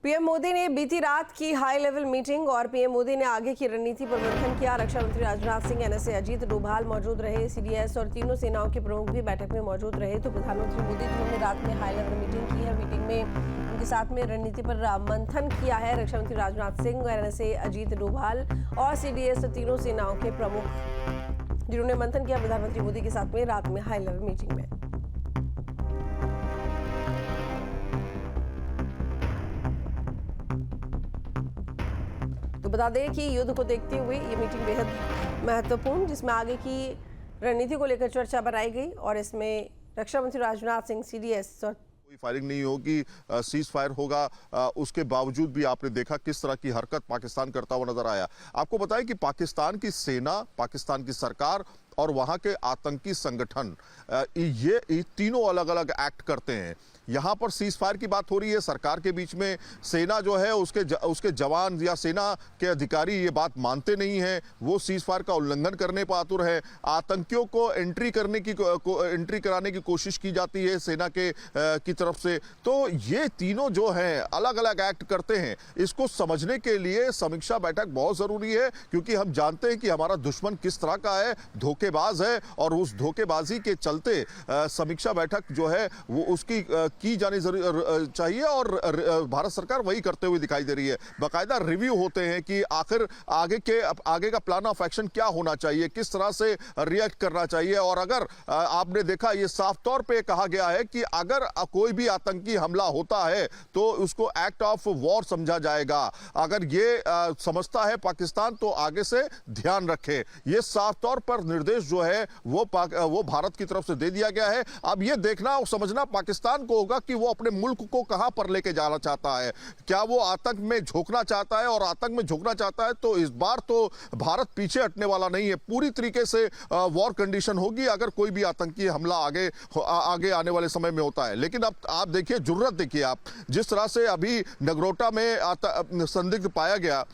PM Modi ने बीती रात की हाई लेवल मीटिंग और पीएम मोदी ने आगे की रणनीति पर मंथन किया। रक्षा मंत्री राजनाथ सिंह, एनएसए अजीत डोभाल मौजूद रहे। सीडीएस और तीनों सेनाओं के प्रमुख भी बैठक में मौजूद रहे। तो प्रधानमंत्री मोदी जिन्होंने रात में हाई लेवल मीटिंग की है, मीटिंग में उनके साथ में रणनीति पर मंथन किया है। रक्षा मंत्री राजनाथ सिंह, एनएसए अजीत डोभाल और सीडीएस और तीनों सेनाओं के प्रमुख जिन्होंने मंथन किया प्रधानमंत्री मोदी के साथ में रात में हाई लेवल मीटिंग में। तो बता दें कि युद्ध को देखते हुए ये मीटिंग बेहद महत्वपूर्ण, जिसमें आगे की रणनीति को लेकर चर्चा बनाई गई और इसमें रक्षा मंत्री राजनाथ सिंह, सीडीएस और कोई फायरिंग नहीं होगी, सीज फायर होगा। उसके बावजूद भी आपने देखा किस तरह की हरकत पाकिस्तान करता हुआ नजर आया। आपको बताएं कि पाकिस्तान की सेना, पाकिस्तान की सरकार और वहां के आतंकी संगठन ये तीनों अलग अलग एक्ट करते हैं। यहाँ पर सीज फायर की बात हो रही है, सरकार के बीच में सेना जो है उसके जवान या सेना के अधिकारी ये बात मानते नहीं हैं, वो सीज फायर का उल्लंघन करने पर आतुर है। आतंकियों को एंट्री कराने की कोशिश की जाती है सेना की तरफ से। तो ये तीनों जो हैं अलग अलग एक्ट करते हैं। इसको समझने के लिए समीक्षा बैठक बहुत जरूरी है, क्योंकि हम जानते हैं कि हमारा दुश्मन किस तरह का है, धोखेबाज है, और उस धोखेबाजी के चलते समीक्षा बैठक जो है वो उसकी की जानी चाहिए और भारत सरकार वही करते हुए दिखाई दे रही है। बाकायदा रिव्यू होते हैं कि आखिर आगे का प्लान ऑफ एक्शन क्या होना चाहिए, किस तरह से रिएक्ट करना चाहिए। और अगर आपने देखा, ये साफ तौर पे कहा गया है कि अगर कोई भी आतंकी हमला होता है तो उसको एक्ट ऑफ वॉर समझा जाएगा। अगर ये समझता है पाकिस्तान तो आगे से ध्यान रखे। ये साफ तौर पर निर्देश जो है वो भारत की तरफ से दे दिया गया है। अब ये देखना और समझना पाकिस्तान को होगा कि वो अपने मुल्क को कहां पर लेके जाना चाहता है। क्या वो आतंक में झोंकना चाहता है? और आतंक में झोंकना चाहता है तो इस बार तो भारत पीछे हटने वाला नहीं है। पूरी तरीके से वॉर कंडीशन होगी अगर कोई भी आतंकी हमला आगे आने वाले समय में होता है। लेकिन अब आप देखिए, जुर्रत देखिए आप, जिस तरह से अभी नगरोटा में संदिग्ध पाया गया,